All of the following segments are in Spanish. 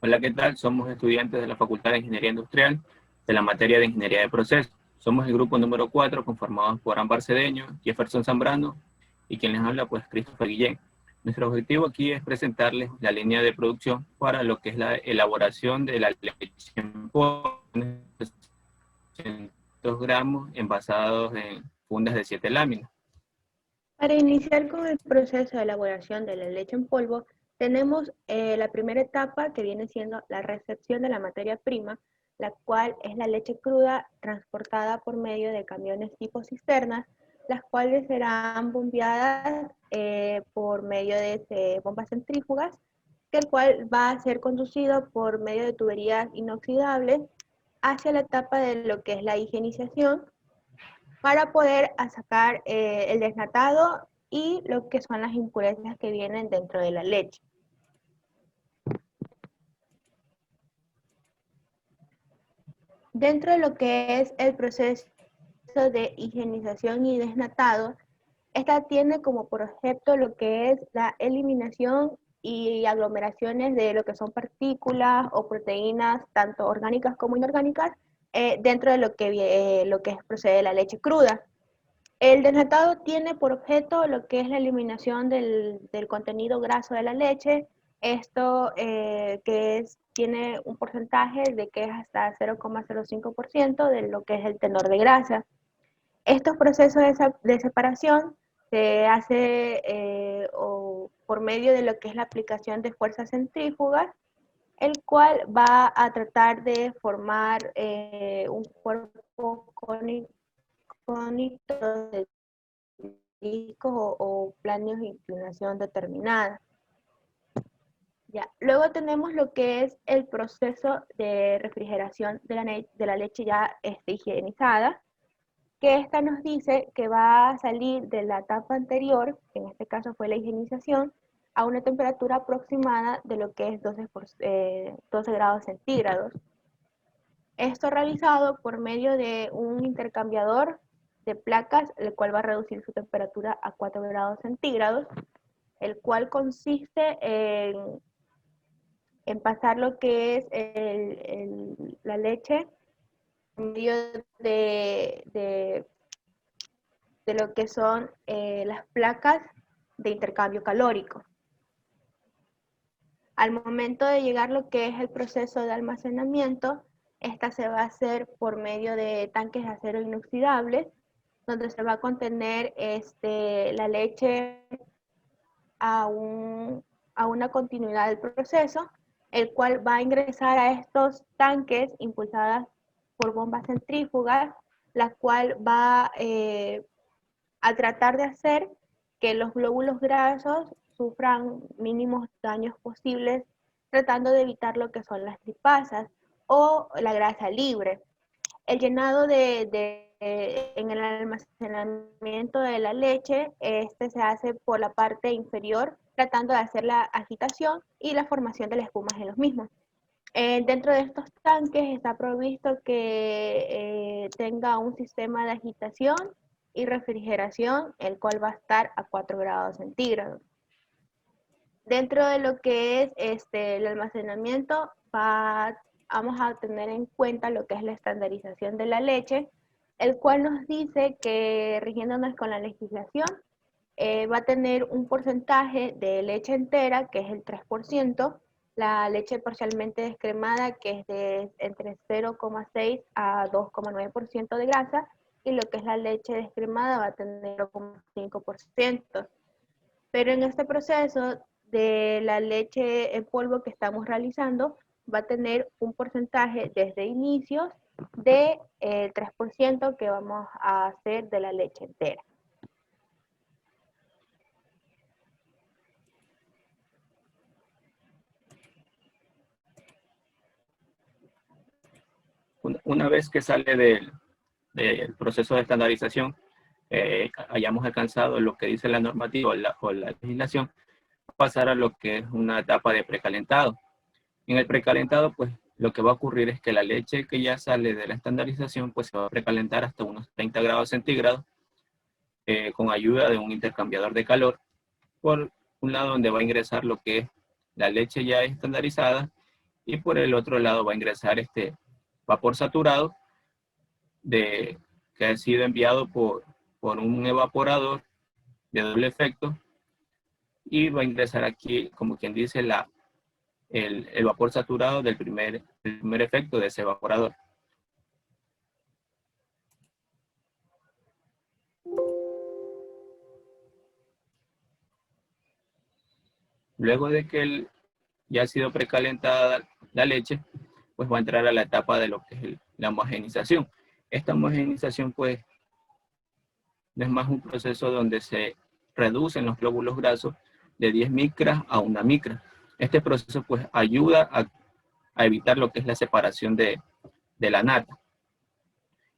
Hola, ¿qué tal? Somos estudiantes de la Facultad de Ingeniería Industrial de la materia de Ingeniería de Procesos. Somos el grupo número 4, conformados por Ámbar Cedeño, Jefferson Zambrano y quien les habla, pues, Christopher Guillén. Nuestro objetivo aquí es presentarles la línea de producción para lo que es la elaboración de la leche en polvo, 200 gramos envasados en fundas de 7 láminas. Para iniciar con el proceso de elaboración de la leche en polvo, tenemos la primera etapa que viene siendo la recepción de la materia prima, la cual es la leche cruda transportada por medio de camiones tipo cisternas, las cuales serán bombeadas por medio de bombas centrífugas, que el cual va a ser conducido por medio de tuberías inoxidables hacia la etapa de lo que es la higienización, para poder sacar el desnatado y lo que son las impurezas que vienen dentro de la leche. Dentro de lo que es el proceso de higienización y desnatado, esta tiene como por objeto lo que es la eliminación y aglomeraciones de lo que son partículas o proteínas, tanto orgánicas como inorgánicas, dentro de lo que procede de la leche cruda. El desnatado tiene por objeto lo que es la eliminación del contenido graso de la leche. Esto tiene un porcentaje de que es hasta 0,05% de lo que es el tenor de grasa. Estos procesos de separación se hace por medio de lo que es la aplicación de fuerzas centrífugas, el cual va a tratar de formar un cuerpo cónico de discos o planos de inclinación determinada. Ya. Luego tenemos lo que es el proceso de refrigeración de la leche ya higienizada, que esta nos dice que va a salir de la etapa anterior, que en este caso fue la higienización, a una temperatura aproximada de lo que es 12 grados centígrados. Esto realizado por medio de un intercambiador de placas, el cual va a reducir su temperatura a 4 grados centígrados, el cual consiste en pasar lo que es la leche en medio de lo que son las placas de intercambio calórico. Al momento de llegar lo que es el proceso de almacenamiento, esta se va a hacer por medio de tanques de acero inoxidables, donde se va a contener la leche a una continuidad del proceso, el cual va a ingresar a estos tanques impulsadas por bombas centrífugas, la cual va a tratar de hacer que los glóbulos grasos sufran mínimos daños posibles, tratando de evitar lo que son las lipasas o la grasa libre. El llenado en el almacenamiento de la leche, se hace por la parte inferior, tratando de hacer la agitación y la formación de las espumas en los mismos. Dentro de estos tanques está provisto que tenga un sistema de agitación y refrigeración, el cual va a estar a 4 grados centígrados. Dentro de lo que es el almacenamiento, vamos a tener en cuenta lo que es la estandarización de la leche, el cual nos dice que, rigiéndonos con la legislación, va a tener un porcentaje de leche entera, que es el 3%, la leche parcialmente descremada, que es de entre 0,6 a 2,9% de grasa, y lo que es la leche descremada va a tener 0,5%. Pero en este proceso de la leche en polvo que estamos realizando, va a tener un porcentaje desde inicios del 3% que vamos a hacer de la leche entera. Una vez que sale del proceso de estandarización, hayamos alcanzado lo que dice la normativa o la legislación, pasar a lo que es una etapa de precalentado. En el precalentado, pues lo que va a ocurrir es que la leche que ya sale de la estandarización, pues se va a precalentar hasta unos 30 grados centígrados con ayuda de un intercambiador de calor, por un lado donde va a ingresar lo que es la leche ya estandarizada y por el otro lado va a ingresar este vapor saturado que ha sido enviado por un evaporador de doble efecto, y va a ingresar aquí, como quien dice, el vapor saturado del primer efecto de ese evaporador. Luego de que ya ha sido precalentada la leche, pues va a entrar a la etapa de lo que es la homogenización. Esta homogenización, pues, no es más un proceso donde se reducen los glóbulos grasos de 10 micras a 1 micra. Este proceso, pues, ayuda a evitar lo que es la separación de la nata,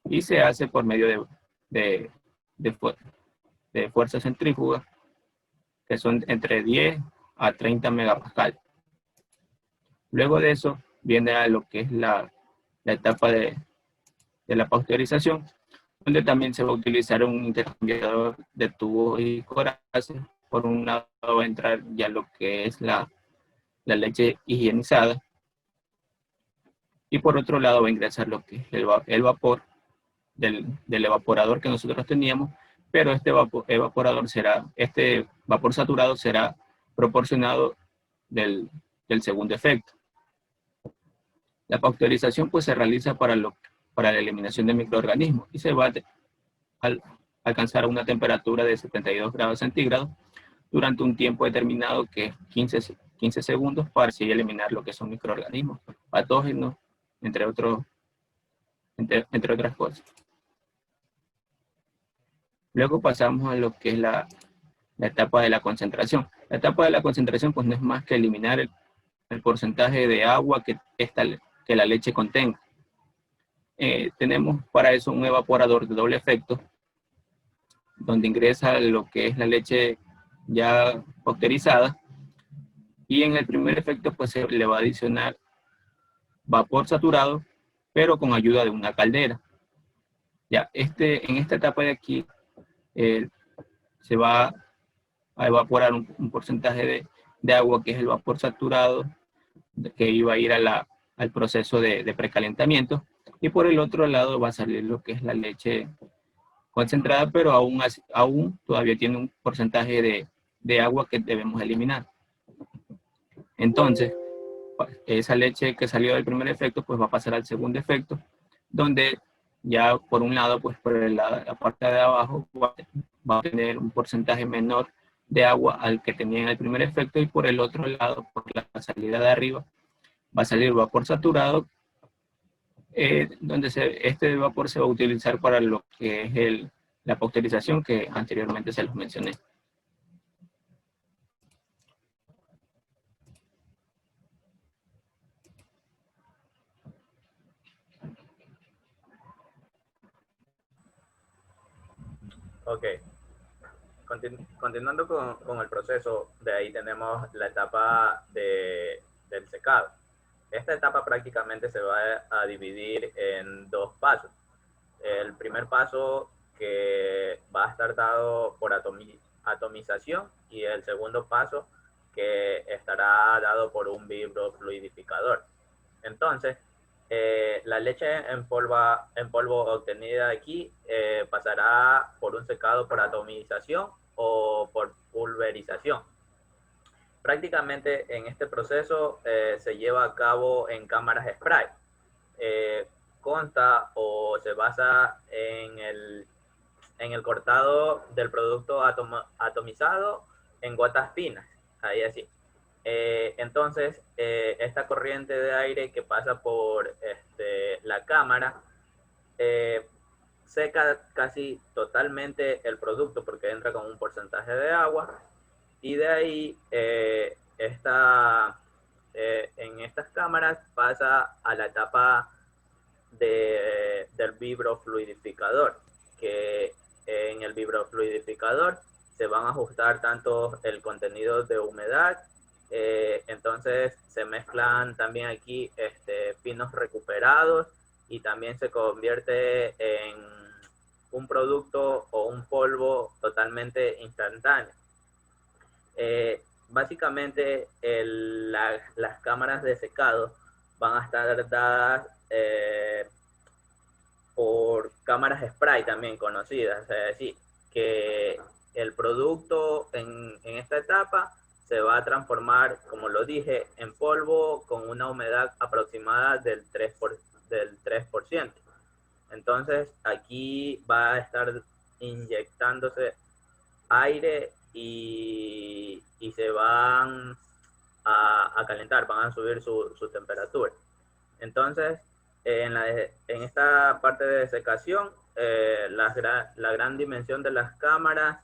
y se hace por medio de fuerzas centrífugas que son entre 10 a 30 megapascal. Luego de eso viene a lo que es la etapa de la pasteurización, donde también se va a utilizar un intercambiador de tubos y coraces. Por un lado va a entrar ya lo que es la leche higienizada, y por otro lado va a ingresar lo que es el vapor del evaporador que nosotros teníamos, pero este vapor saturado será proporcionado del segundo efecto. La pasteurización, pues, se realiza para la eliminación de microorganismos, y se va a alcanzar una temperatura de 72 grados centígrados durante un tiempo determinado, que es 15 segundos, para así eliminar lo que son microorganismos, patógenos, entre otras cosas. Luego pasamos a lo que es la etapa de la concentración. La etapa de la concentración, pues, no es más que eliminar el porcentaje de agua que la leche contenga. Tenemos para eso un evaporador de doble efecto, donde ingresa lo que es la leche ya pasteurizada, y en el primer efecto, pues, se le va a adicionar vapor saturado, pero con ayuda de una caldera. Ya, en esta etapa de aquí, se va a evaporar un porcentaje de agua, que es el vapor saturado, que iba a ir al proceso de precalentamiento, y por el otro lado va a salir lo que es la leche concentrada, pero aún todavía tiene un porcentaje de agua que debemos eliminar. Entonces, esa leche que salió del primer efecto, pues, va a pasar al segundo efecto, donde ya por un lado, pues, por la parte de abajo va a tener un porcentaje menor de agua al que tenía en el primer efecto, y por el otro lado, por la salida de arriba, va a salir vapor saturado, donde este vapor se va a utilizar para lo que es la pasteurización, que anteriormente se los mencioné. Ok, continuando con el proceso, de ahí tenemos la etapa del secado. Esta etapa prácticamente se va a dividir en dos pasos. El primer paso, que va a estar dado por atomización, y el segundo paso, que estará dado por un vibrofluidificador. Entonces, la leche en polvo obtenida aquí pasará por un secado por atomización o por pulverización. Prácticamente en este proceso se lleva a cabo en cámaras spray. Consta o se basa en el cortado del producto atomizado en gotas finas, ahí así. Entonces, esta corriente de aire que pasa por la cámara seca casi totalmente el producto, porque entra con un porcentaje de agua, y de ahí en estas cámaras pasa a la etapa del vibrofluidificador, que en el vibrofluidificador se van a ajustar tanto el contenido de humedad, entonces se mezclan también aquí pinos recuperados, y también se convierte en un producto o un polvo totalmente instantáneo. Básicamente las cámaras de secado van a estar dadas por cámaras spray también conocidas, es decir, que el producto en esta etapa se va a transformar, como lo dije, en polvo con una humedad aproximada del 3%. Entonces, aquí va a estar inyectándose aire y se van a calentar, van a subir su temperatura. Entonces, en esta parte de desecación, la gran dimensión de las cámaras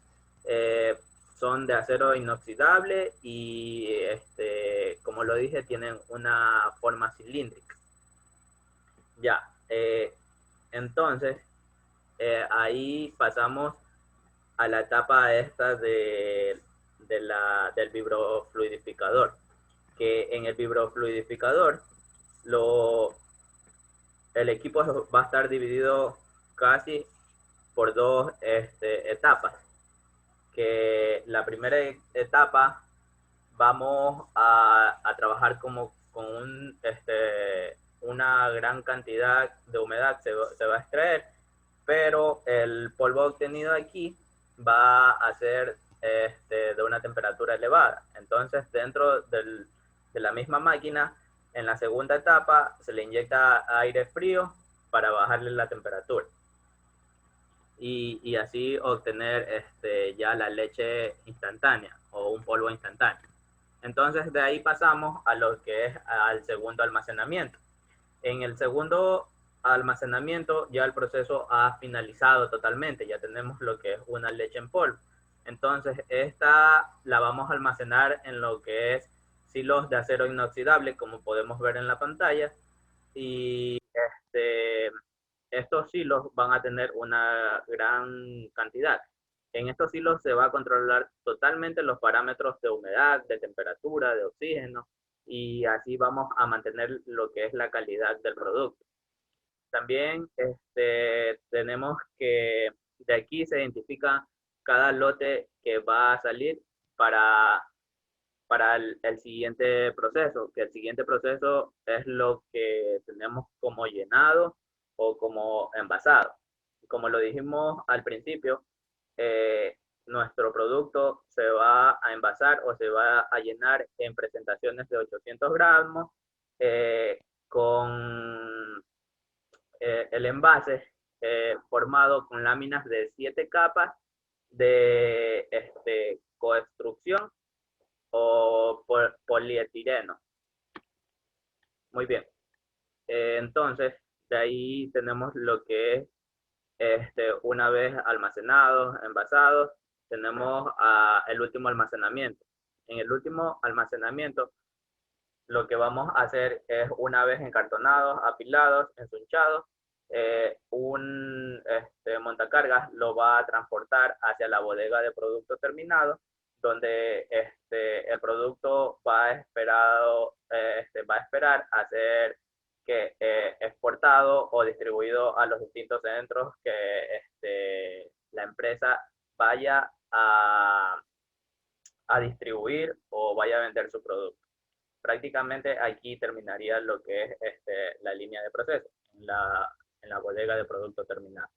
son de acero inoxidable y, como lo dije, tienen una forma cilíndrica. Ya, entonces, ahí pasamos a la etapa esta del vibrofluidificador, que en el vibrofluidificador el equipo va a estar dividido casi por dos etapas. Que la primera etapa vamos a trabajar como con una gran cantidad de humedad se va a extraer, pero el polvo obtenido aquí va a ser de una temperatura elevada. Entonces, dentro de la misma máquina, en la segunda etapa se le inyecta aire frío para bajarle la temperatura. Y así obtener ya la leche instantánea o un polvo instantáneo. Entonces, de ahí pasamos a lo que es al segundo almacenamiento. En el segundo almacenamiento ya el proceso ha finalizado totalmente, ya tenemos lo que es una leche en polvo. Entonces, esta la vamos a almacenar en lo que es silos de acero inoxidable, como podemos ver en la pantalla, y estos silos van a tener una gran cantidad. En estos silos se va a controlar totalmente los parámetros de humedad, de temperatura, de oxígeno, y así vamos a mantener lo que es la calidad del producto. También tenemos que de aquí se identifica cada lote que va a salir para el siguiente proceso, que el siguiente proceso es lo que tenemos como llenado o como envasado. Como lo dijimos al principio, nuestro producto se va a envasar o se va a llenar en presentaciones de 800 gramos con el envase formado con láminas de 7 capas de coextrucción o polietileno. Muy bien. Entonces, de ahí tenemos lo que es una vez almacenados, envasados, tenemos el último almacenamiento. En el último almacenamiento, lo que vamos a hacer es, una vez encartonados, apilados, ensunchados, un montacargas lo va a transportar hacia la bodega de producto terminado, donde el producto va a esperar a ser exportado o distribuido a los distintos centros que la empresa vaya a distribuir o vaya a vender su producto. Prácticamente aquí terminaría lo que es la línea de proceso en la bodega de producto terminado.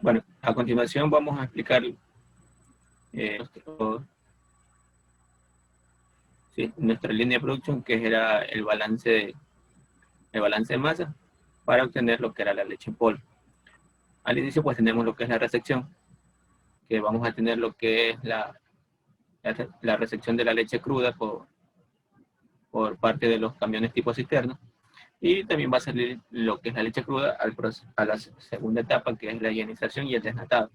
Bueno, a continuación vamos a explicar nuestra línea de producción, que era el balance de masa para obtener lo que era la leche en polvo. Al inicio pues tenemos lo que es la recepción, que vamos a tener lo que es la recepción de la leche cruda por parte de los camiones tipo cisterna, y también va a salir lo que es la leche cruda a la segunda etapa, que es la ionización y el desnatado.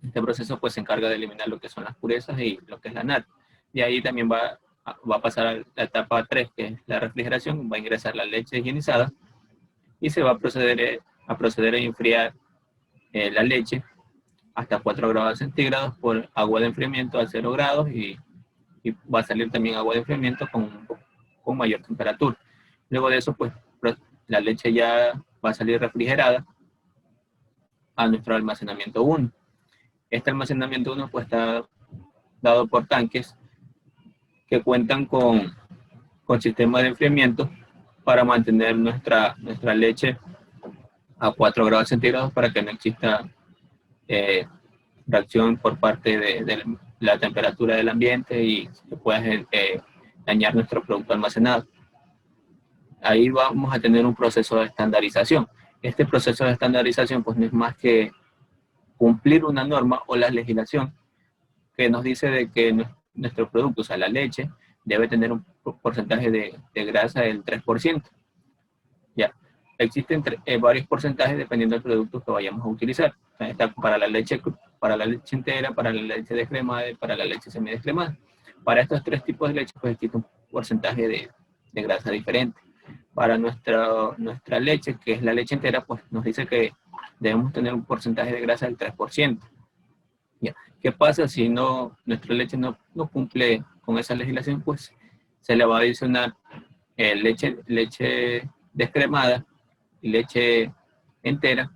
Este proceso pues se encarga de eliminar lo que son las purezas y lo que es la nata. Y ahí también va a pasar a la etapa 3, que es la refrigeración. Va a ingresar la leche ionizada y se va a proceder a enfriar la leche hasta 4 grados centígrados por agua de enfriamiento a 0 grados, y va a salir también agua de enfriamiento con mayor temperatura. Luego de eso, pues la leche ya va a salir refrigerada a nuestro almacenamiento 1. Este almacenamiento 1 pues está dado por tanques que cuentan con sistema de enfriamiento para mantener nuestra leche a 4 grados centígrados para que no exista reacción por parte de la temperatura del ambiente y que pueda dañar nuestro producto almacenado. Ahí vamos a tener un proceso de estandarización. Este proceso de estandarización pues no es más que cumplir una norma o la legislación que nos dice de que nuestro producto, o sea, la leche, debe tener un porcentaje de grasa del 3%. Ya, existen varios porcentajes dependiendo del producto que vayamos a utilizar. O sea, está para la leche entera, para la leche descremada y para la leche semidescremada. Para estos tres tipos de leche, pues existe un porcentaje de grasa diferente. Para nuestra leche, que es la leche entera, pues nos dice que debemos tener un porcentaje de grasa del 3%. ¿Ya? ¿Qué pasa si nuestra leche no cumple con esa legislación? Pues se le va a adicionar leche descremada y leche entera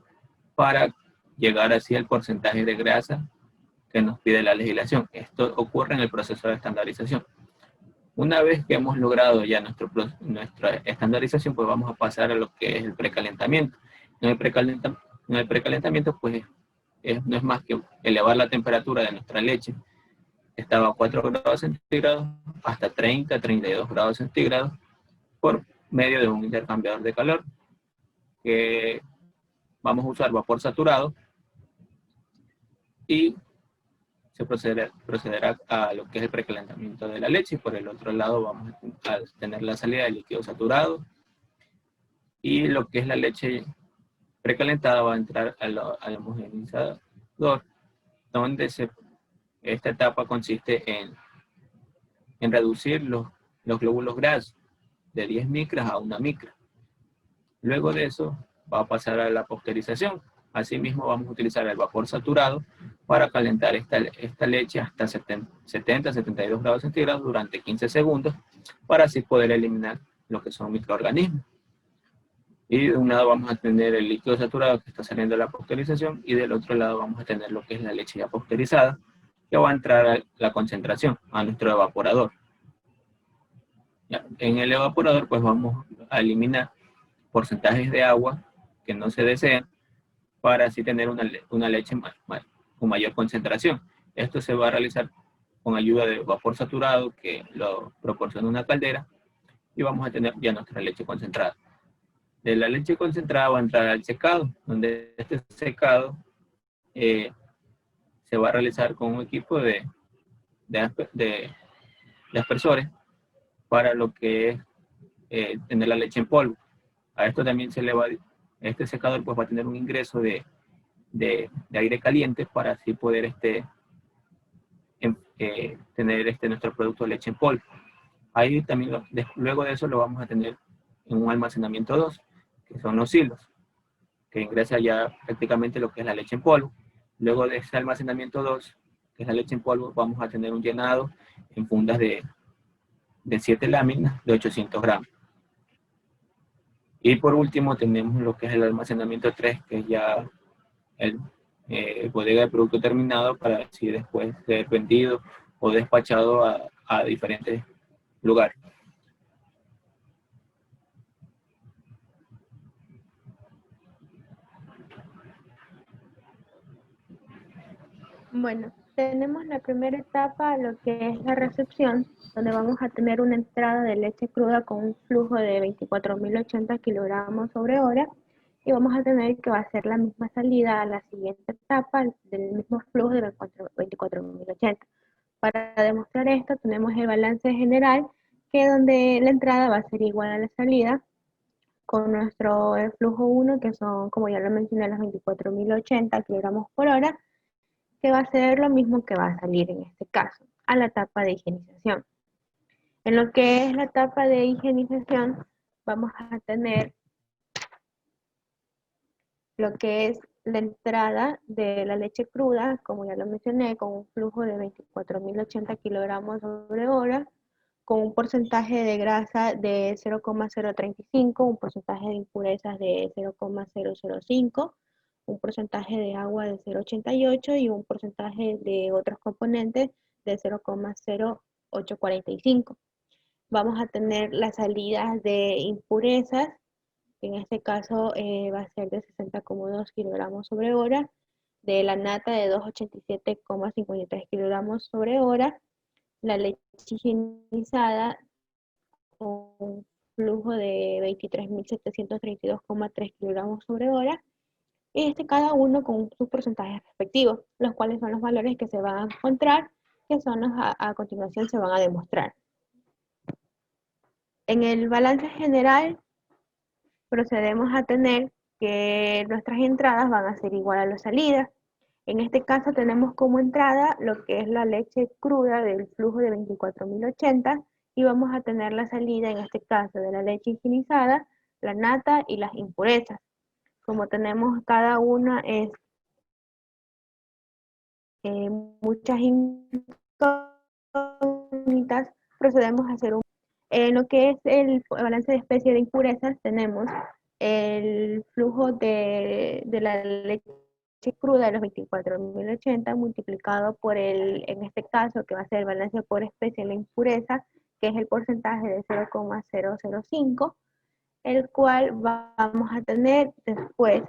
para llegar así al porcentaje de grasa que nos pide la legislación. Esto ocurre en el proceso de estandarización. Una vez que hemos logrado ya nuestra estandarización, pues vamos a pasar a lo que es el precalentamiento. En el precalentamiento, pues no es más que elevar la temperatura de nuestra leche. Estaba a 4 grados centígrados hasta 30, 32 grados centígrados por medio de un intercambiador de calor que vamos a usar vapor saturado y se procederá a lo que es el precalentamiento de la leche y por el otro lado vamos a tener la salida de líquido saturado y lo que es la leche precalentada va a entrar al homogeneizador, donde esta etapa consiste en reducir los glóbulos grasos de 10 micras a 1 micra. Luego de eso va a pasar a la pasteurización. Asimismo vamos a utilizar el vapor saturado para calentar esta leche hasta 70-72 grados centígrados durante 15 segundos para así poder eliminar lo que son microorganismos. Y de un lado vamos a tener el líquido saturado que está saliendo de la pasteurización y del otro lado vamos a tener lo que es la leche ya pasteurizada que va a entrar a la concentración, a nuestro evaporador. Ya, en el evaporador pues vamos a eliminar porcentajes de agua que no se desean para así tener una leche con mayor concentración. Esto se va a realizar con ayuda de vapor saturado que lo proporciona una caldera y vamos a tener ya nuestra leche concentrada. De la leche concentrada va a entrar al secado, donde este secado se va a realizar con un equipo de aspersores para lo que es tener la leche en polvo. A esto también este secador pues va a tener un ingreso de aire caliente para así poder tener nuestro producto de leche en polvo. Ahí también, luego de eso lo vamos a tener en un almacenamiento 2, que son los silos, que ingresa ya prácticamente lo que es la leche en polvo. Luego de ese almacenamiento 2, que es la leche en polvo, vamos a tener un llenado en fundas de 7 láminas de 800 gramos. Y por último tenemos lo que es el almacenamiento 3, que es ya el bodega de producto terminado para así después ser vendido o despachado a diferentes lugares. Bueno, tenemos la primera etapa, lo que es la recepción, donde vamos a tener una entrada de leche cruda con un flujo de 24.080 kilogramos sobre hora y vamos a tener que va a ser la misma salida a la siguiente etapa del mismo flujo de 24.080. Para demostrar esto tenemos el balance general, que donde la entrada va a ser igual a la salida con nuestro flujo 1, que son, como ya lo mencioné, los 24.080 kilogramos por hora, que va a ser lo mismo que va a salir en este caso, a la etapa de higienización. En lo que es la etapa de higienización, vamos a tener lo que es la entrada de la leche cruda, como ya lo mencioné, con un flujo de 24.080 kilogramos sobre hora, con un porcentaje de grasa de 0,035, un porcentaje de impurezas de 0,005, un porcentaje de agua de 0,88 y un porcentaje de otros componentes de 0,0845. Vamos a tener las salidas de impurezas, que en este caso va a ser de 60,2 kilogramos sobre hora, de la nata de 287,53 kilogramos sobre hora, la leche higienizada con un flujo de 23.732,3 kilogramos sobre hora, y cada uno con sus porcentajes respectivos, los cuales son los valores que se van a encontrar, que son los a continuación se van a demostrar. En el balance general procedemos a tener que nuestras entradas van a ser igual a las salidas. En este caso tenemos como entrada lo que es la leche cruda del flujo de 24.080 y vamos a tener la salida en este caso de la leche higienizada, la nata y las impurezas. Como tenemos cada una es muchas incógnitas, procedemos a hacer en lo que es el balance de especie de impurezas, tenemos el flujo de la leche cruda de los 24.080 multiplicado por en este caso, que va a ser el balance por especie de la impureza, que es el porcentaje de 0,005, el cual vamos a tener después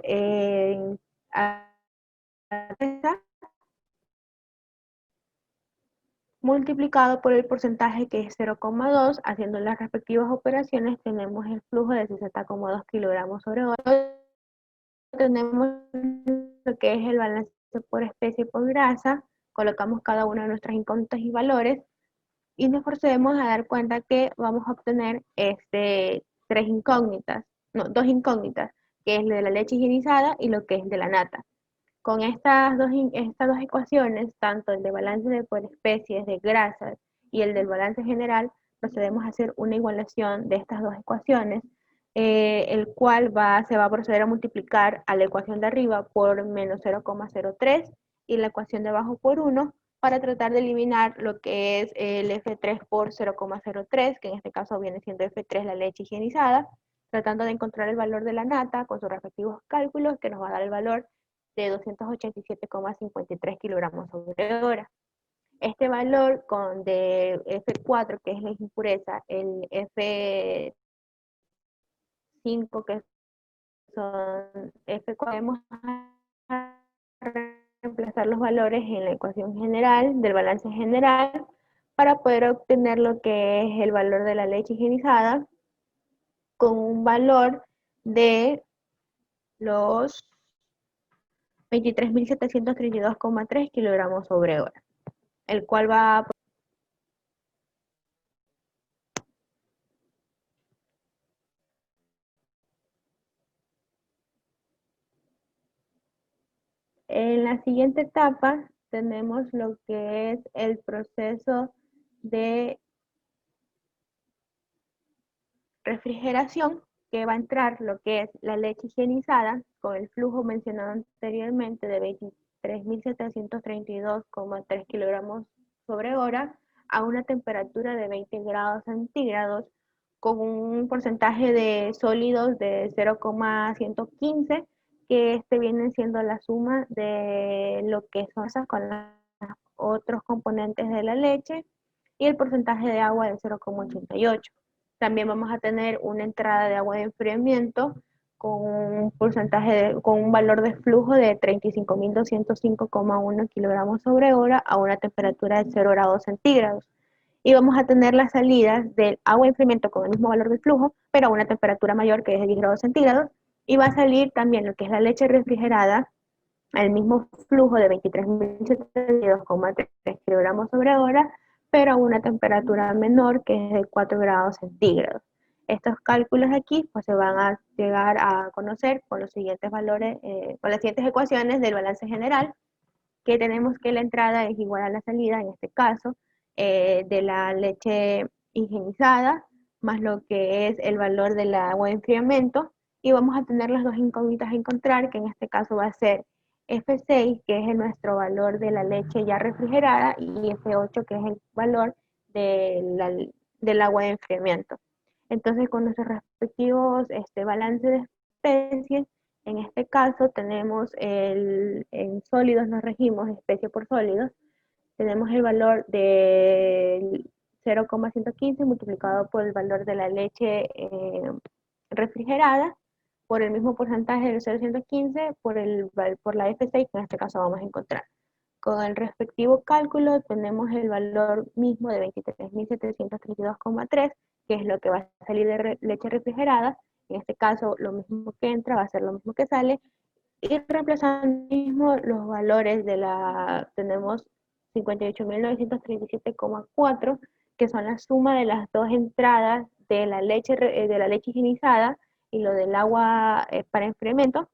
multiplicado por el porcentaje que es 0,2, haciendo las respectivas operaciones, tenemos el flujo de 60,2 kilogramos sobre hora. Tenemos lo que es el balance por especie y por grasa, colocamos cada una de nuestras incógnitas y valores, y nos procedemos a dar cuenta que vamos a obtener dos incógnitas, que es lo de la leche higienizada y lo que es de la nata. Con estas dos ecuaciones, tanto el de balance por especies de grasas y el del balance general, procedemos a hacer una igualación de estas dos ecuaciones, el cual se va a proceder a multiplicar a la ecuación de arriba por menos 0,03 y la ecuación de abajo por 1 para tratar de eliminar lo que es el F3 por 0,03, que en este caso viene siendo F3 la leche higienizada, tratando de encontrar el valor de la nata con sus respectivos cálculos, que nos va a dar el valor de 287,53 kilogramos sobre hora. Este valor de F4, que es la impureza, el F5, que son F4, podemos reemplazar los valores en la ecuación general del balance general para poder obtener lo que es el valor de la leche higienizada con un valor de los 23.732,3 kilogramos sobre hora, el cual va a... En la siguiente etapa tenemos lo que es el proceso de refrigeración, que va a entrar lo que es la leche higienizada con el flujo mencionado anteriormente de 23.732,3 kilogramos sobre hora a una temperatura de 20 grados centígrados con un porcentaje de sólidos de 0,115, que viene siendo la suma de lo que son esas con los otros componentes de la leche y el porcentaje de agua de 0,88. También vamos a tener una entrada de agua de enfriamiento con un con un valor de flujo de 35.205,1 kilogramos sobre hora a una temperatura de 0 grados centígrados. Y vamos a tener las salidas del agua de enfriamiento con el mismo valor de flujo, pero a una temperatura mayor que es de 10 grados centígrados. Y va a salir también lo que es la leche refrigerada al mismo flujo de 23.072,3 kilogramos sobre hora, pero a una temperatura menor que es de 4 grados centígrados. Estos cálculos aquí pues se van a llegar a conocer con los siguientes valores, con las siguientes ecuaciones del balance general, que tenemos que la entrada es igual a la salida, en este caso, de la leche higienizada, más lo que es el valor del agua de enfriamiento, y vamos a tener las dos incógnitas a encontrar, que en este caso va a ser F6, que es nuestro valor de la leche ya refrigerada, y F8, que es el valor del agua de enfriamiento. Entonces, con nuestros respectivos balance de especies, en este caso tenemos en sólidos nos regimos, especie por sólidos, tenemos el valor de 0,115 multiplicado por el valor de la leche refrigerada, por el mismo porcentaje del 0,115 por la F6 que en este caso vamos a encontrar. Con el respectivo cálculo tenemos el valor mismo de 23.732,3, que es lo que va a salir de leche refrigerada. En este caso, lo mismo que entra va a ser lo mismo que sale. Y reemplazando mismo los valores tenemos 58.937,4, que son la suma de las dos entradas de la leche higienizada y lo del agua para enfriamiento.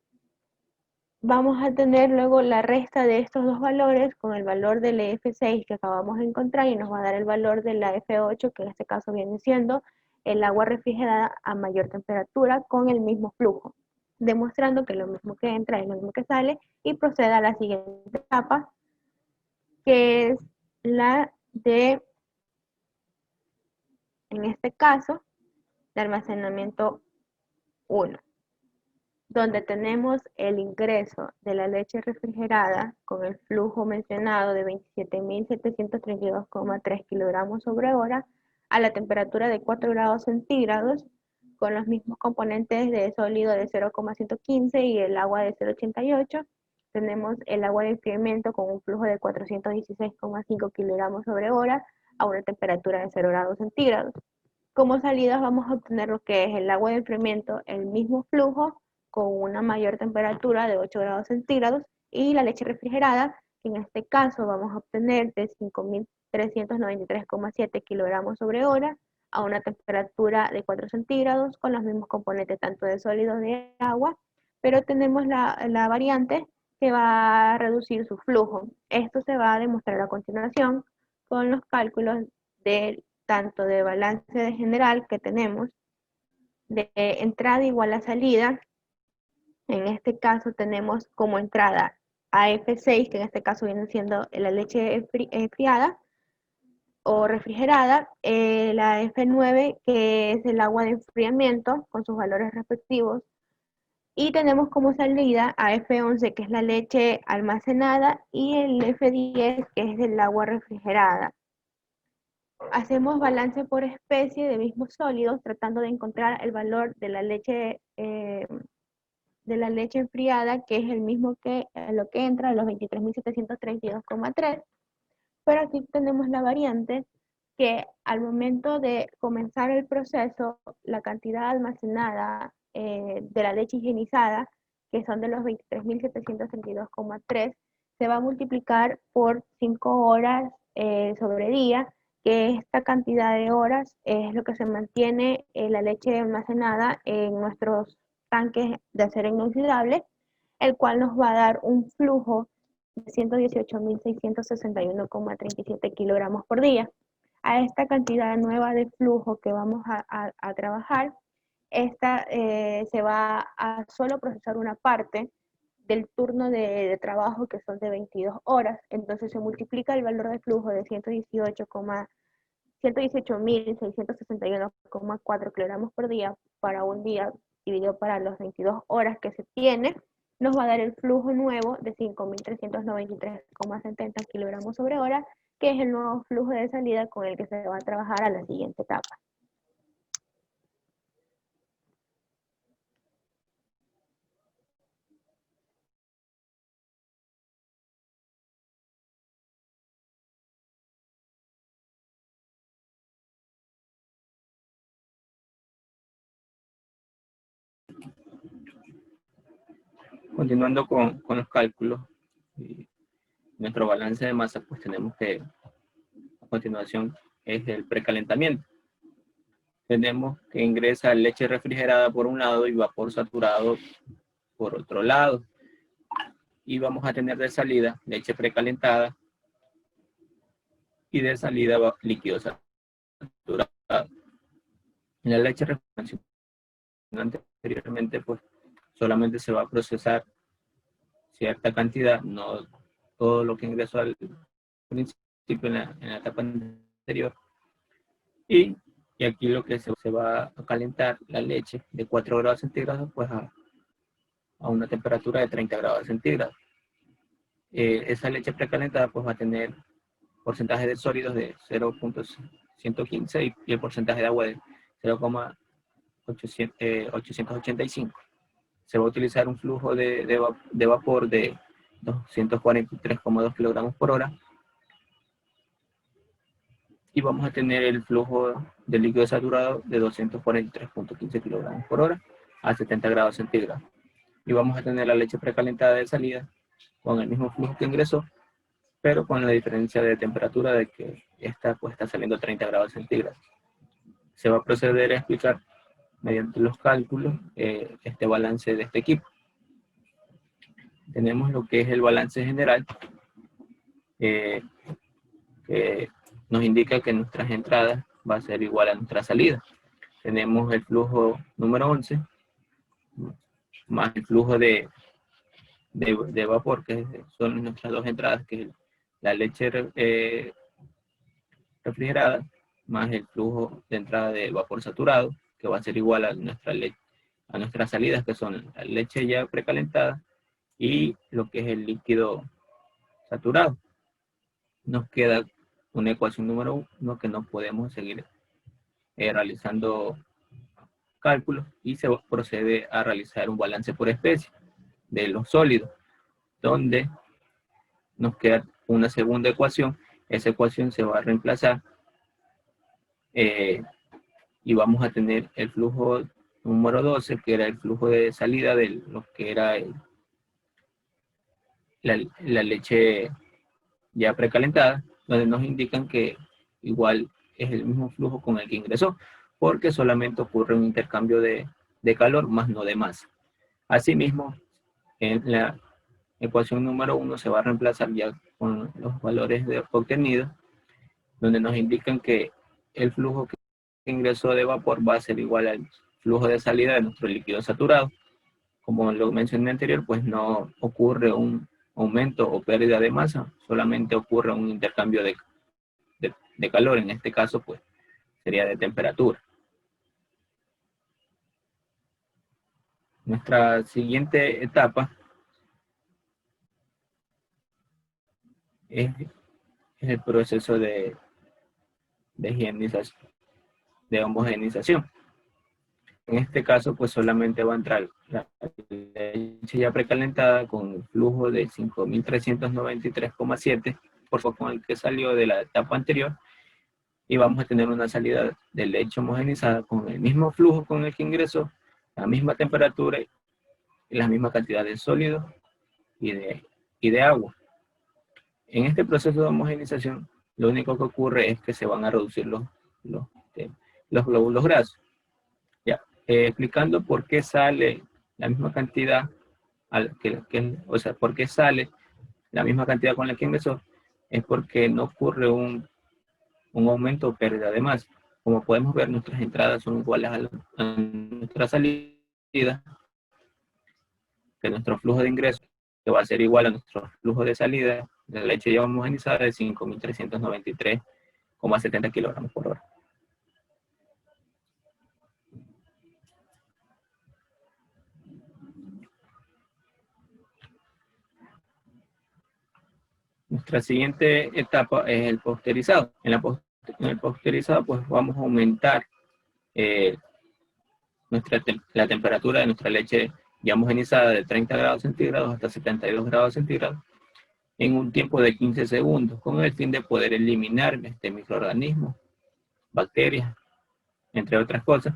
Vamos a tener luego la resta de estos dos valores con el valor del F6 que acabamos de encontrar y nos va a dar el valor de la F8, que en este caso viene siendo el agua refrigerada a mayor temperatura con el mismo flujo, demostrando que lo mismo que entra es lo mismo que sale, y procede a la siguiente etapa, que es la de, en este caso, de almacenamiento 1. Donde tenemos el ingreso de la leche refrigerada con el flujo mencionado de 27.732,3 kilogramos sobre hora a la temperatura de 4 grados centígrados, con los mismos componentes de sólido de 0,115 y el agua de 0,88. Tenemos el agua de enfriamiento con un flujo de 416,5 kilogramos sobre hora a una temperatura de 0 grados centígrados. Como salidas vamos a obtener lo que es el agua de enfriamiento, el mismo flujo, con una mayor temperatura de 8 grados centígrados, y la leche refrigerada, que en este caso vamos a obtener de 5.393,7 kilogramos sobre hora a una temperatura de 4 centígrados, con los mismos componentes tanto de sólido de agua, pero tenemos la variante que va a reducir su flujo. Esto se va a demostrar a continuación con los cálculos tanto de balance de general que tenemos, de entrada igual a salida. En este caso tenemos como entrada a F6, que en este caso viene siendo la leche enfriada o refrigerada, la F9, que es el agua de enfriamiento con sus valores respectivos, y tenemos como salida a F11, que es la leche almacenada, y el F10, que es el agua refrigerada. Hacemos balance por especie de mismos sólidos, tratando de encontrar el valor de la leche enfriada, que es el mismo que lo que entra, los 23.732,3, pero aquí tenemos la variante que al momento de comenzar el proceso, la cantidad almacenada de la leche higienizada, que son de los 23.732,3, se va a multiplicar por 5 horas sobre día, que esta cantidad de horas es lo que se mantiene la leche almacenada en nuestros tanques de acero inoxidable, el cual nos va a dar un flujo de 118.661,37 kilogramos por día. A esta cantidad nueva de flujo que vamos a trabajar, esta se va a solo procesar una parte del turno de trabajo, que son de 22 horas. Entonces se multiplica el valor de flujo de 118.661,4 kilogramos por día para un día dividido para las 22 horas que se tiene, nos va a dar el flujo nuevo de 5.393,70 kilogramos sobre hora, que es el nuevo flujo de salida con el que se va a trabajar a la siguiente etapa. Continuando con los cálculos, nuestro balance de masa, pues tenemos que, a continuación, es el precalentamiento. Tenemos que ingresa leche refrigerada por un lado y vapor saturado por otro lado. Y vamos a tener de salida leche precalentada y de salida líquido saturado. En la leche refrigerada anteriormente, pues solamente se va a procesar cierta cantidad, no todo lo que ingresó al principio en la etapa anterior. Y aquí lo que se va a calentar la leche de 4 grados centígrados, pues a a una temperatura de 30 grados centígrados. Esa leche precalentada pues va a tener porcentaje de sólidos de 0.115 y el porcentaje de agua de 0.885. Se va a utilizar un flujo de vapor de 243,2 kilogramos por hora y vamos a tener el flujo de líquido saturado de 243,15 kilogramos por hora a 70 grados centígrados. Y vamos a tener la leche precalentada de salida con el mismo flujo que ingresó, pero con la diferencia de temperatura de que esta pues está saliendo a 30 grados centígrados. Se va a proceder a explicar mediante los cálculos este balance de este equipo. Tenemos lo que es el balance general, que nos indica que nuestras entradas va a ser igual a nuestra salida. Tenemos el flujo número 11, más el flujo de vapor, que son nuestras dos entradas, que es la leche refrigerada, más el flujo de entrada de vapor saturado, que va a ser igual a nuestras salidas, que son la leche ya precalentada y lo que es el líquido saturado. Nos queda una ecuación número 1 que no podemos seguir realizando cálculos y se procede a realizar un balance por especie de los sólidos, donde nos queda una segunda ecuación. Esa ecuación se va a reemplazar y vamos a tener el flujo número 12, que era el flujo de salida de lo que era la leche ya precalentada, donde nos indican que igual es el mismo flujo con el que ingresó, porque solamente ocurre un intercambio de calor, más no de masa. Asimismo, en la ecuación número 1 se va a reemplazar ya con los valores obtenidos, donde nos indican que el flujo que ingresó de vapor va a ser igual al flujo de salida de nuestro líquido saturado. Como lo mencioné anterior, pues no ocurre un aumento o pérdida de masa, solamente ocurre un intercambio de calor. En este caso, pues, sería de temperatura. Nuestra siguiente etapa es el proceso de higienización, de homogenización. En este caso, pues solamente va a entrar la leche ya precalentada con el flujo de 5.393,7 por favor, con el que salió de la etapa anterior, y vamos a tener una salida de leche homogenizada con el mismo flujo con el que ingresó, la misma temperatura y la misma cantidad de sólido y de agua. En este proceso de homogenización, lo único que ocurre es que se van a reducir los glóbulos grasos. Ya, explicando por qué sale la misma cantidad, o sea, por qué sale la misma cantidad con la que ingresó, es porque no ocurre un aumento o pérdida de masa. Como podemos ver, nuestras entradas son iguales a nuestra salida, que nuestro flujo de ingreso, que va a ser igual a nuestro flujo de salida de la leche ya homogenizada de 5.393,70 kilogramos por hora. Nuestra siguiente etapa es el posterizado. En el posterizado, pues vamos a aumentar la temperatura de nuestra leche ya homogenizada de 30 grados centígrados hasta 72 grados centígrados en un tiempo de 15 segundos, con el fin de poder eliminar microorganismos, bacterias, entre otras cosas.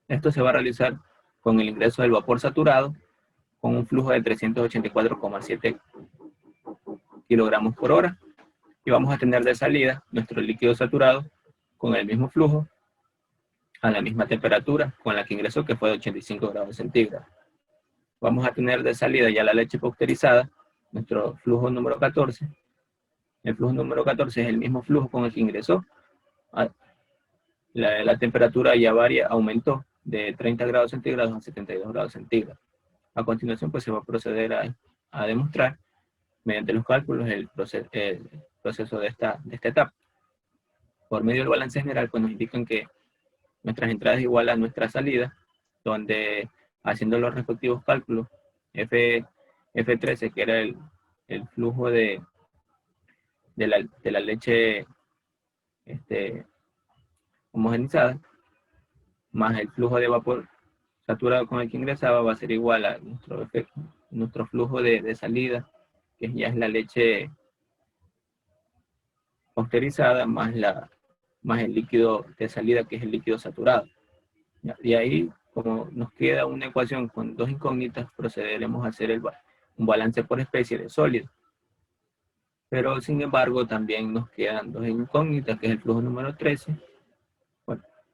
Esto se va a realizar con el ingreso del vapor saturado, con un flujo de 384,7 kilogramos por hora, y vamos a tener de salida nuestro líquido saturado con el mismo flujo, a la misma temperatura con la que ingresó, que fue de 85 grados centígrados. Vamos a tener de salida ya la leche pasteurizada, nuestro flujo número 14. El flujo número 14 es el mismo flujo con el que ingresó. La temperatura ya aumentó de 30 grados centígrados a 72 grados centígrados. A continuación, pues se va a proceder a demostrar, mediante los cálculos, el proceso de esta etapa. Por medio del balance general, pues nos indican que nuestras entradas igual a nuestra salida, donde haciendo los respectivos cálculos, F13, que era el flujo de la leche homogenizada, más el flujo de vapor saturado con el que ingresaba, va a ser igual a nuestro flujo de salida, que ya es la leche pasteurizada, más el líquido de salida, que es el líquido saturado. De ahí, como nos queda una ecuación con dos incógnitas, procederemos a hacer un balance por especie de sólido. Pero, sin embargo, también nos quedan dos incógnitas, que es el flujo número 13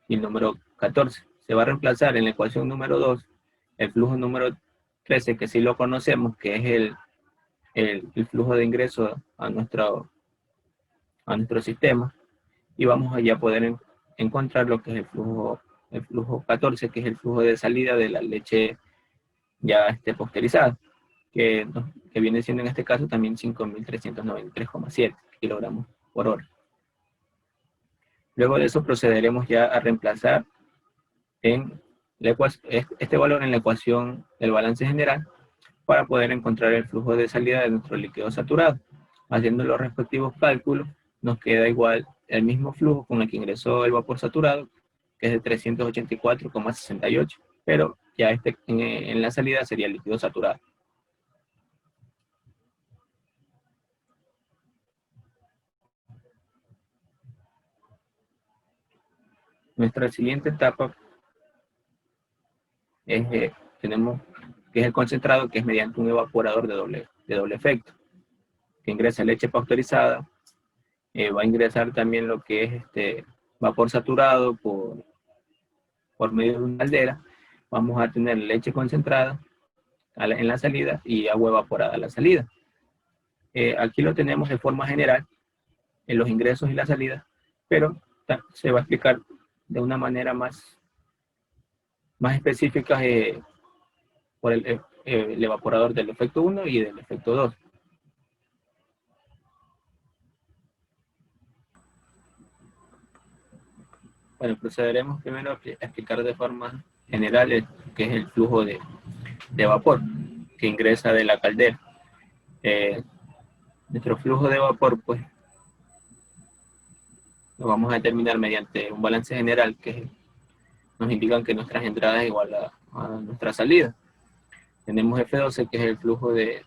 y el número 14. Se va a reemplazar en la ecuación número 2 el flujo número 13, que sí lo conocemos, que es el flujo de ingreso a nuestro sistema, y vamos allá a poder encontrar lo que es el flujo 14, que es el flujo de salida de la leche ya pasteurizada, que viene siendo en este caso también 5.393,7 kilogramos por hora. Luego de eso procederemos ya a reemplazar este valor en la ecuación del balance general para poder encontrar el flujo de salida de nuestro líquido saturado. Haciendo los respectivos cálculos, nos queda igual el mismo flujo con el que ingresó el vapor saturado, que es de 384,68, pero ya en la salida sería el líquido saturado. Nuestra siguiente etapa tenemos que es el concentrado, que es mediante un evaporador de doble efecto, que ingresa leche pasteurizada, va a ingresar también lo que es vapor saturado por medio de una caldera. Vamos a tener leche concentrada en la salida y agua evaporada a la salida. Aquí lo tenemos de forma general, en los ingresos y la salida, pero se va a explicar de una manera más específica por el evaporador del efecto 1 y del efecto 2. Bueno, procederemos primero a explicar de forma general qué es el flujo de vapor que ingresa de la caldera. Nuestro flujo de vapor, pues, lo vamos a determinar mediante un balance general que nos indican que nuestras entradas es igual a nuestra salida. Tenemos F12, que es el flujo de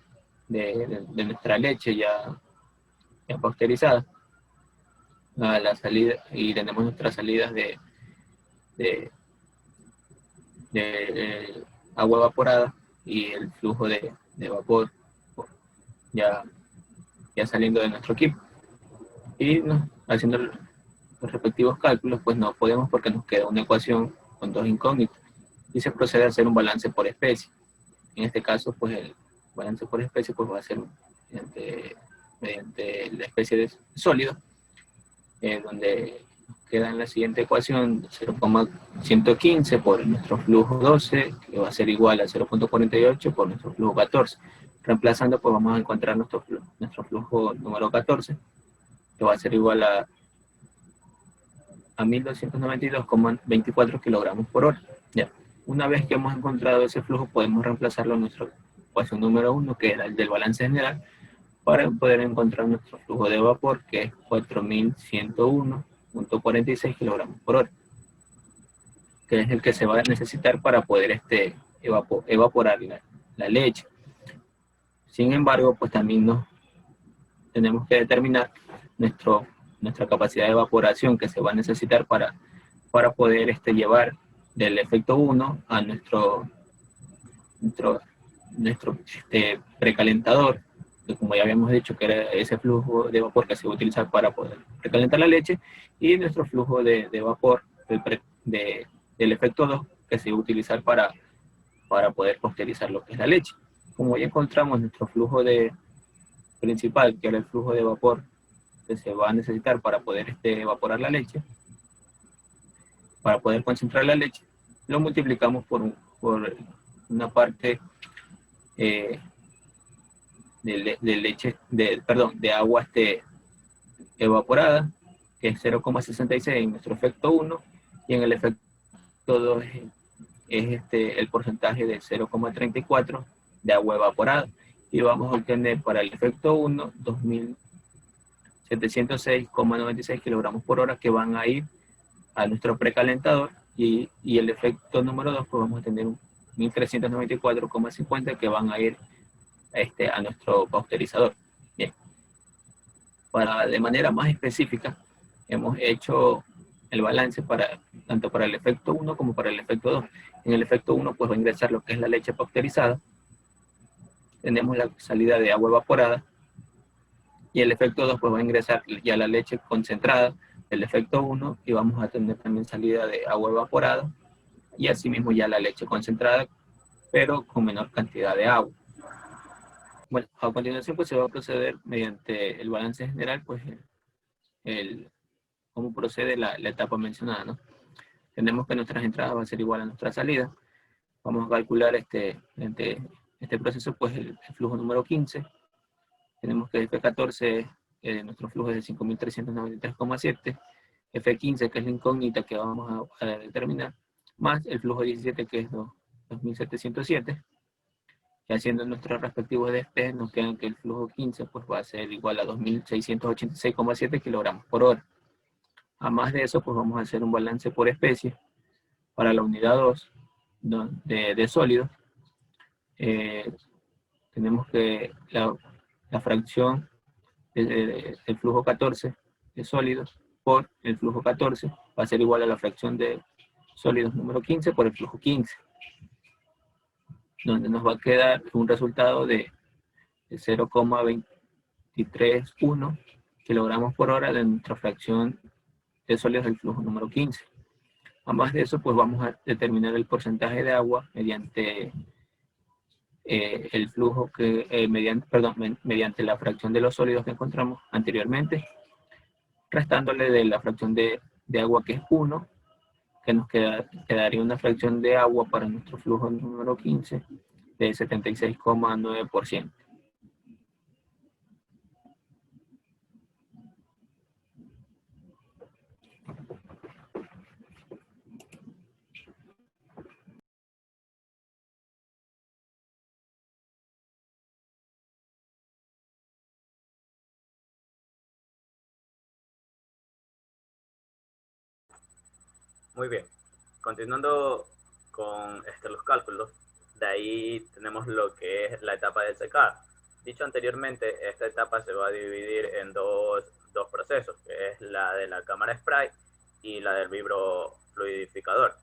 nuestra leche ya pasteurizada, a la salida, y tenemos nuestras salidas de agua evaporada y el flujo de vapor ya saliendo de nuestro equipo. Y haciendo los respectivos cálculos, pues no podemos, porque nos queda una ecuación con dos incógnitas y se procede a hacer un balance por especie. En este caso, pues el balance por especie pues va a ser mediante la especie de sólido, donde queda en la siguiente ecuación 0,115 por nuestro flujo 12, que va a ser igual a 0,48 por nuestro flujo 14. Reemplazando, pues vamos a encontrar nuestro flujo número 14, que va a ser igual a 1.292,24 kilogramos por hora. Ya. Una vez que hemos encontrado ese flujo, podemos reemplazarlo en nuestra ecuación número 1, que era el del balance general, para poder encontrar nuestro flujo de vapor, que es 4.101,46 kilogramos por hora, que es el que se va a necesitar para poder evaporar la leche. Sin embargo, pues también tenemos que determinar nuestra capacidad de evaporación que se va a necesitar para poder llevar del efecto 1 a nuestro precalentador, que como ya habíamos dicho que era ese flujo de vapor que se va a utilizar para poder precalentar la leche, y nuestro flujo de vapor del efecto 2 que se va a utilizar para poder pasteurizar lo que es la leche. Como ya encontramos nuestro flujo principal, que era el flujo de vapor que se va a necesitar para poder evaporar la leche, para poder concentrar la leche, lo multiplicamos por una parte de agua evaporada, que es 0,66 en nuestro efecto 1, y en el efecto 2 es el porcentaje de 0,34 de agua evaporada. Y vamos a obtener para el efecto 1, 2.706,96 kilogramos por hora que van a ir a nuestro precalentador, y el efecto número 2, pues vamos a tener 1.394,50 que van a ir a nuestro pasteurizador. Bien, de manera más específica, hemos hecho el balance tanto para el efecto 1 como para el efecto 2. En el efecto 1, pues va a ingresar lo que es la leche pasteurizada, tenemos la salida de agua evaporada, y el efecto 2, pues va a ingresar ya la leche concentrada del efecto 1, y vamos a tener también salida de agua evaporada, y asimismo ya la leche concentrada, pero con menor cantidad de agua. Bueno, a continuación pues se va a proceder mediante el balance general, pues cómo procede la etapa mencionada, ¿no? Tenemos que nuestras entradas va a ser igual a nuestra salida. Vamos a calcular mediante este proceso pues el flujo número 15. Tenemos que F14, nuestro flujo es de 5.393,7, F15, que es la incógnita que vamos a determinar, más el flujo 17, que es 2.707, y haciendo nuestros respectivos despejes, nos quedan que el flujo 15 pues va a ser igual a 2.686,7 kilogramos por hora. A más de eso, pues vamos a hacer un balance por especie para la unidad 2 de sólidos. Tenemos que la fracción del flujo 14 de sólidos por el flujo 14 va a ser igual a la fracción de sólidos número 15 por el flujo 15, donde nos va a quedar un resultado de 0,231 kilogramos por hora de nuestra fracción de sólidos del flujo número 15. A más de eso, pues vamos a determinar el porcentaje de agua mediante el flujo mediante la fracción de los sólidos que encontramos anteriormente, restándole de la fracción de agua, que es 1, que nos quedaría una fracción de agua para nuestro flujo número 15 de 76,9%. Muy bien. Continuando con los cálculos, de ahí tenemos lo que es la etapa del secado. Dicho anteriormente, esta etapa se va a dividir en dos procesos, que es la de la cámara spray y la del vibrofluidificador.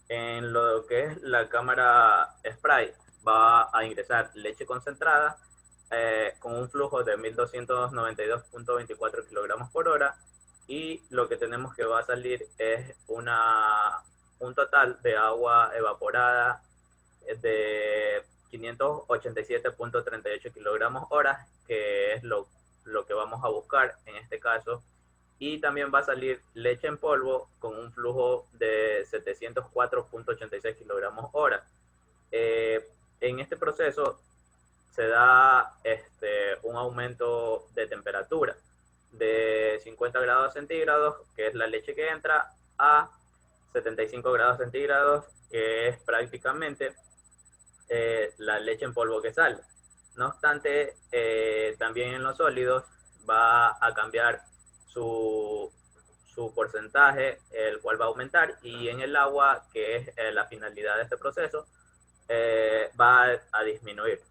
En lo que es la cámara spray, va a ingresar leche concentrada con un flujo de 1.292,24 kilogramos por hora, y lo que tenemos que va a salir es un total de agua evaporada de 587,38 kilogramos hora, que es lo que vamos a buscar en este caso. Y también va a salir leche en polvo con un flujo de 704,86 kilogramos hora. En este proceso se da un aumento de temperatura de 50 grados centígrados, que es la leche que entra, a 75 grados centígrados, que es prácticamente la leche en polvo que sale. No obstante, también en los sólidos va a cambiar su porcentaje, el cual va a aumentar, y en el agua, que es la finalidad de este proceso, va a disminuir.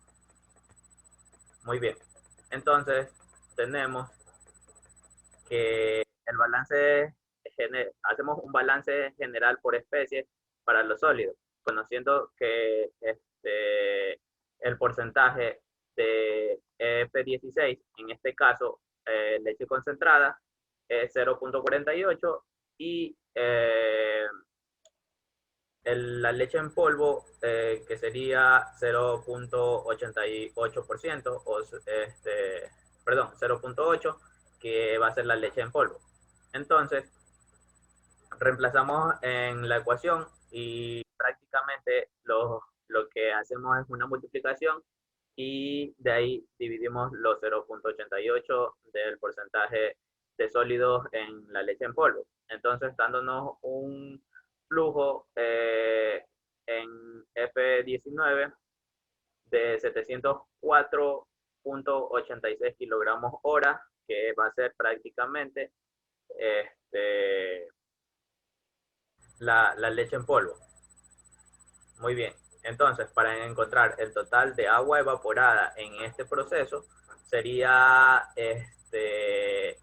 Muy bien. Entonces, tenemos que hacemos un balance general por especie para los sólidos, conociendo que el porcentaje de F16, en este caso leche concentrada, es 0,48, y la leche en polvo, que sería 0,88%, perdón, 0,8, que va a ser la leche en polvo. Entonces, reemplazamos en la ecuación y prácticamente lo que hacemos es una multiplicación, y de ahí dividimos los 0,88 del porcentaje de sólidos en la leche en polvo. Entonces, dándonos un flujo en F19 de 704.86 kilogramos hora, que va a ser prácticamente la leche en polvo. Muy bien. Entonces, para encontrar el total de agua evaporada en este proceso, sería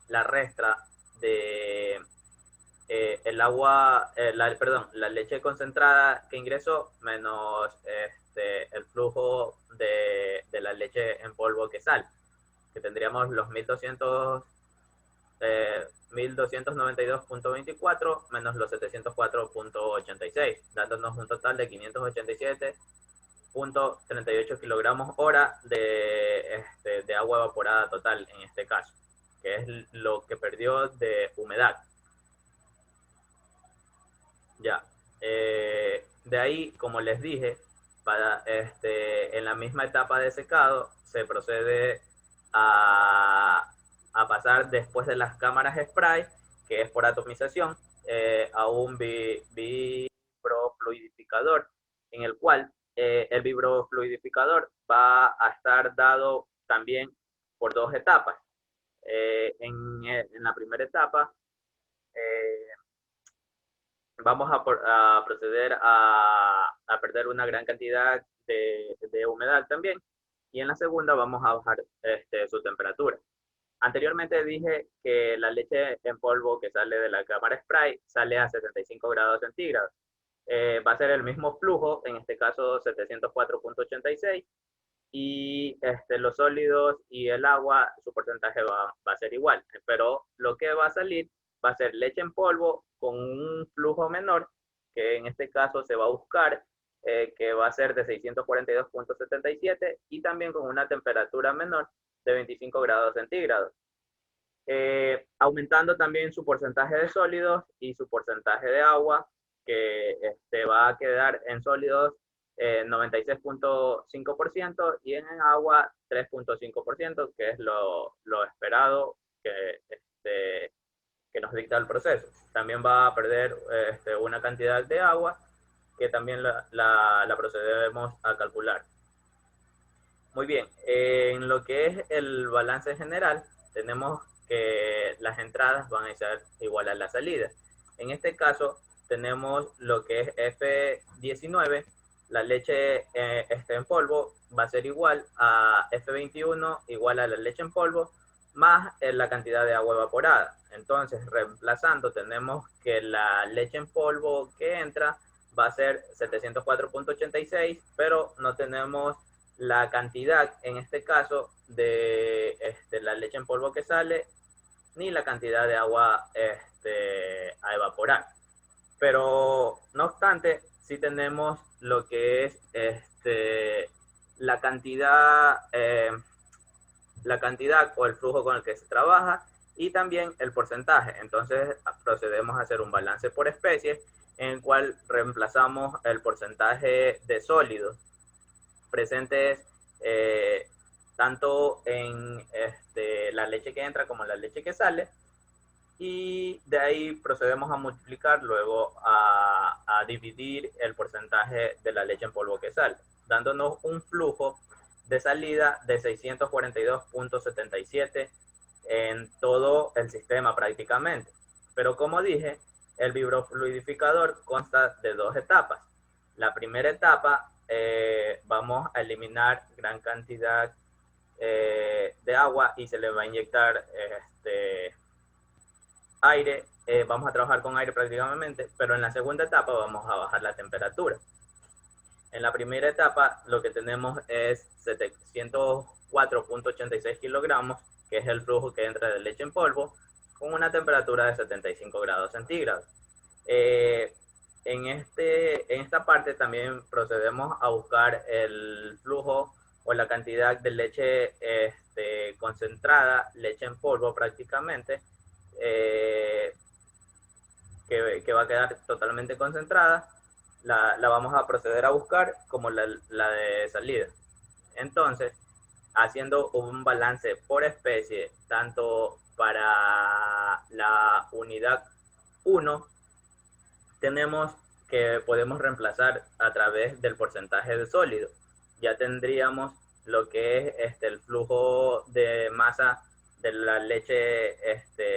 la restra de el agua, la leche concentrada que ingresó menos el flujo de la leche en polvo que sale, que tendríamos los 1292.24 menos los 704.86, dándonos un total de 587.38 kilogramos hora de agua evaporada total en este caso, que es lo que perdió de humedad. Ya. De ahí, como les dije, en la misma etapa de secado se procede a pasar después de las cámaras spray, que es por atomización, a un vibrofluidificador, en el cual el vibrofluidificador va a estar dado también por dos etapas. En la primera etapa vamos a proceder a perder una gran cantidad de humedad también, y en la segunda vamos a bajar su temperatura. Anteriormente dije que la leche en polvo que sale de la cámara spray sale a 75 grados centígrados. Va a ser el mismo flujo, en este caso 704.86, y los sólidos y el agua, su porcentaje va a ser igual, pero lo que va a salir va a ser leche en polvo con un flujo menor, que en este caso se va a buscar, que va a ser de 642.77, y también con una temperatura menor de 25 grados centígrados. Aumentando también su porcentaje de sólidos y su porcentaje de agua, que va a quedar en sólidos 96.5% y en agua 3.5%, que es lo esperado que nos dicta el proceso. También va a perder una cantidad de agua que también la procedemos a calcular. Muy bien, en lo que es el balance general, tenemos que las entradas van a ser igual a la salida. En este caso, tenemos lo que es F19, la leche en polvo va a ser igual a F21, igual a la leche en polvo, más la cantidad de agua evaporada. Entonces, reemplazando, tenemos que la leche en polvo que entra va a ser 704.86, pero no tenemos la cantidad, en este caso, de la leche en polvo que sale, ni la cantidad de agua a evaporar. Pero, no obstante, sí tenemos lo que es la cantidad o el flujo con el que se trabaja, y también el porcentaje. Entonces procedemos a hacer un balance por especie, en el cual reemplazamos el porcentaje de sólidos presentes tanto en la leche que entra como la leche que sale, y de ahí procedemos a multiplicar, luego a dividir el porcentaje de la leche en polvo que sale, dándonos un flujo de salida de 642.77 en todo el sistema prácticamente. Pero como dije, el vibrofluidificador consta de dos etapas. La primera etapa, vamos a eliminar gran cantidad de agua y se le va a inyectar aire. Vamos a trabajar con aire prácticamente, pero en la segunda etapa vamos a bajar la temperatura. En la primera etapa lo que tenemos es 704.86 kilogramos, que es el flujo que entra de leche en polvo, con una temperatura de 75 grados centígrados. En esta parte también procedemos a buscar el flujo o la cantidad de leche concentrada, leche en polvo prácticamente, que va a quedar totalmente concentrada. La vamos a proceder a buscar como la de salida. Entonces, haciendo un balance por especie, tanto para la unidad 1, tenemos que podemos reemplazar a través del porcentaje de sólido. Ya tendríamos lo que es el flujo de masa de la leche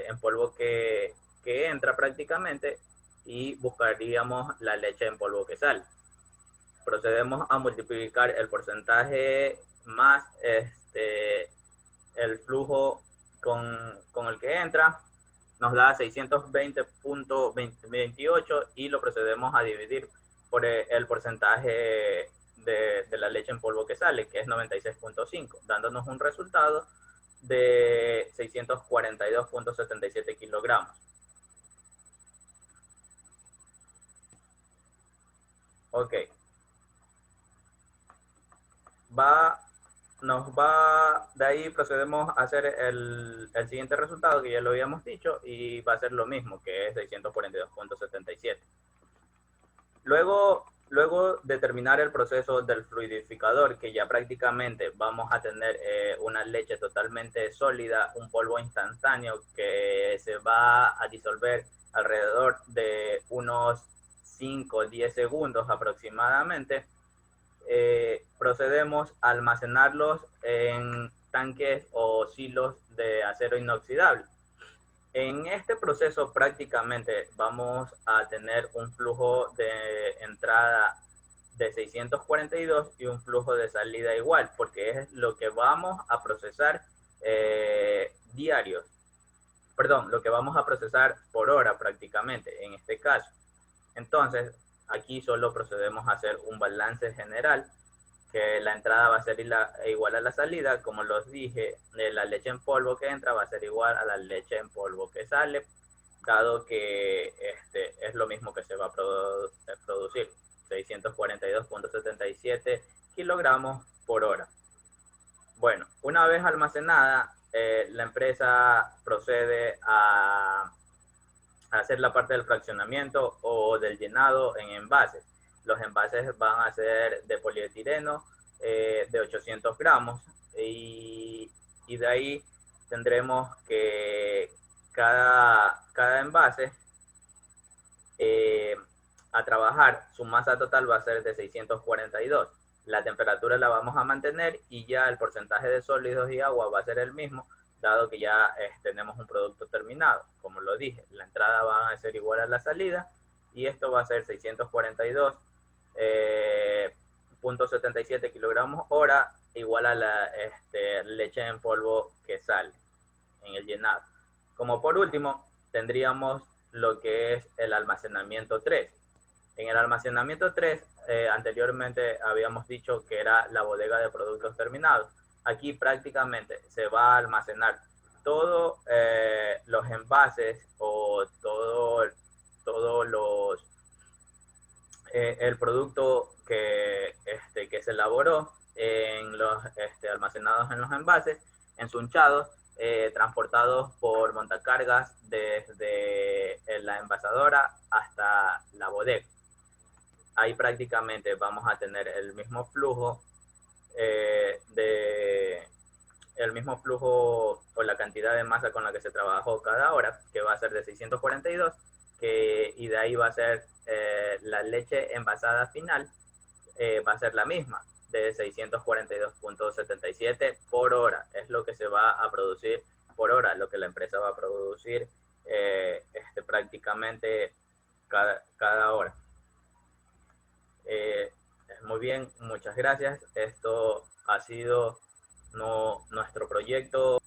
en polvo que entra prácticamente, y buscaríamos la leche en polvo que sale. Procedemos a multiplicar el porcentaje más el flujo con el que entra, nos da 620.28, y lo procedemos a dividir por el porcentaje de la leche en polvo que sale, que es 96.5, dándonos un resultado de 642.77 kilogramos. Ok. De ahí procedemos a hacer el siguiente resultado, que ya lo habíamos dicho, y va a ser lo mismo, que es 642.77. Luego de terminar el proceso del fluidificador, que ya prácticamente vamos a tener una leche totalmente sólida, un polvo instantáneo que se va a disolver alrededor de unos 5 o 10 segundos aproximadamente, procedemos a almacenarlos en tanques o silos de acero inoxidable. En este proceso prácticamente vamos a tener un flujo de entrada de 642 y un flujo de salida igual, porque es lo que vamos a procesar diarios. Perdón, lo que vamos a procesar por hora prácticamente en este caso. Entonces, aquí solo procedemos a hacer un balance general, que la entrada va a ser igual a la salida. Como los dije, la leche en polvo que entra va a ser igual a la leche en polvo que sale, dado que es lo mismo que se va a producir, 642.77 kilogramos por hora. Bueno, una vez almacenada, la empresa procede a hacer la parte del fraccionamiento o del llenado en envases. Los envases van a ser de polietileno de 800 gramos, y de ahí tendremos que cada envase a trabajar, su masa total va a ser de 642. La temperatura la vamos a mantener, y ya el porcentaje de sólidos y agua va a ser el mismo, dado que ya tenemos un producto terminado. Como lo dije, la entrada va a ser igual a la salida, y esto va a ser 642.77 kilogramos hora, igual a la leche en polvo que sale en el llenado. Como por último, tendríamos lo que es el almacenamiento 3. En el almacenamiento 3, anteriormente habíamos dicho que era la bodega de productos terminados. Aquí prácticamente se va a almacenar todos los envases o todo el producto que se elaboró en los almacenados en los envases, ensunchados, transportados por montacargas desde la envasadora hasta la bodega. Ahí prácticamente vamos a tener el mismo flujo o la cantidad de masa con la que se trabajó cada hora, que va a ser de 642, y de ahí va a ser la leche envasada final, va a ser la misma, de 642.77 por hora. Es lo que se va a producir por hora, lo que la empresa va a producir prácticamente cada hora. Muy bien, muchas gracias. Esto ha sido nuestro proyecto